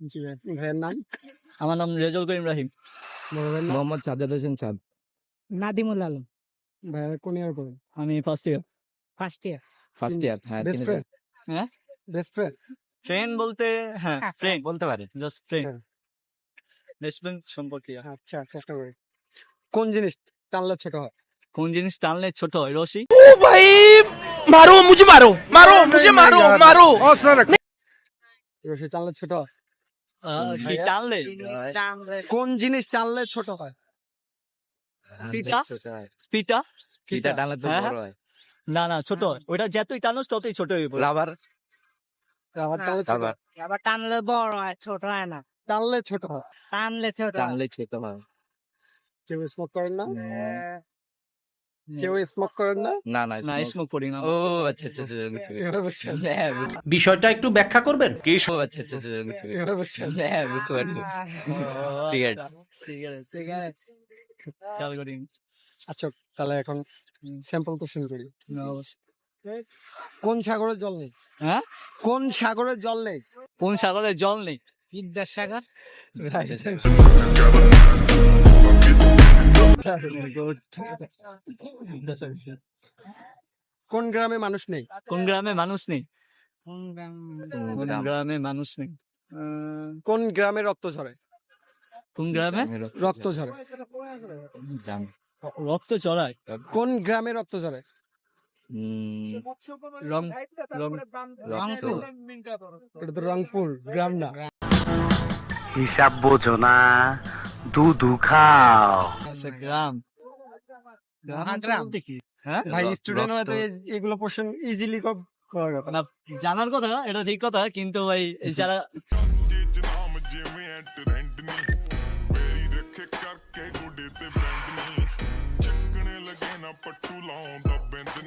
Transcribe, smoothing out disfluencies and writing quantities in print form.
জি ভাই। ভাইয়ের নাম? আমার নাম রেজাউল করিম রাহিম। বড় ভাইয়ের নাম? মোহাম্মদ সাজ্জাদ হোসেন চাঁদ। নাদিমুল আলম। ভাইয়া কোন ইয়ার করেন? আমি first year. First year. First year. হ্যাঁ, বেস্ট ফ্রেন্ড? হ্যাঁ, বেস্ট ফ্রেন্ড? ফ্রেন্ড বলতে হ্যাঁ ফ্রেন্ড বলতে পারে। Just friend. হ্যাঁ। বেস্ট ফ্রেন্ড সম্পর্কে। আচ্ছা, চেষ্টা করি। কোন জিনিস টানলে ছোট হয়? কোন জিনিস টানলে ছোট হয়? রশি। मारो मुझे मारो मारो मुझे मारो मारो রশি টানলে ছোট হয়? কি টানলে? কোন জিনিস টানলে ছোট হয়? পিতা। পিতা। ফিতা টানলে তো হ্যাঁ, বড় হয়। না না ছোট হয়, ওটা যতই টানোস ততই ছোট হয়ে পড়ে। রাবার। আবার টানলে ছোট হয়? আবার টানলে বড় হয়, ছোট হয় না। টানলে ছোট হয়? টানলে ছোট হয়। টানলে ছোট হয়। কেউ স্মোক করেন না? কেউ স্মোক করেন না? না না না, smoke। স্মোক করি না। ও আচ্ছা আচ্ছা আচ্ছা, বুঝতে পেরেছি। এভাবে বুঝছেন? হ্যাঁ, বুঝতে- বিষয়টা একটু ব্যাখ্যা করবেন ও আচ্ছা আচ্ছা আচ্ছা, বুঝতে পেরেছি। এভাবে বুঝছেন? হ্যাঁ, বুঝতে পারছি। সিগারেট। সিগারেট খেয়াল করি। আচ্ছা, তাহলে এখন স্যাম্পল কোশ্চেন করি। না, অবশ্যই। কোন সাগরের জল নেই? হ্যাঁ, কোন সাগরের জল নেই? কোন সাগরে জল নেই? বিদ্যাসাগর। কোন গ্রামে মানুষ নেই? কোন গ্রামে মানুষ নেই? কোন গ্রাম? কোন গ্রামে মানুষ নেই? কোন গ্রামে রক্ত ঝরে? কোন গ্রামে রক্ত ঝরে? গ্রাম। রক্ত চড়ায়? কোন গ্রামে রক্ত ঝরে? রং রং রক্ত। এটা তো রংপুর গ্রাম না। হিসাব বোঝো না, দুধু খাও। আচ্ছা, গ্রাম। গ্রাম অঞ্চল বলতে কি? হ্যাঁ, ভাই রক্ত। স্টুডেন্ট হয়তো এগুলো কোশ্চেন ইজিলি করার কথা। না, জানার কথা, এটা ঠিক কথা, কিন্তু ভাই যারা ਨਾਮ ਜਿਵੇਂ ਐਂਟਰੈਂਟ ਨਹੀਂ ਮੇਰੀ ਰੱਖੇ ਕਰਕੇ ਗੋਡੇ ਤੇ ਬੈਂਡ ਨਹੀਂ ਚੱਕਣੇ ਲੱਗੇ ਨਾ ਪੱਟੂ ਲਾਉਂਦਾ ਬਿੰਦ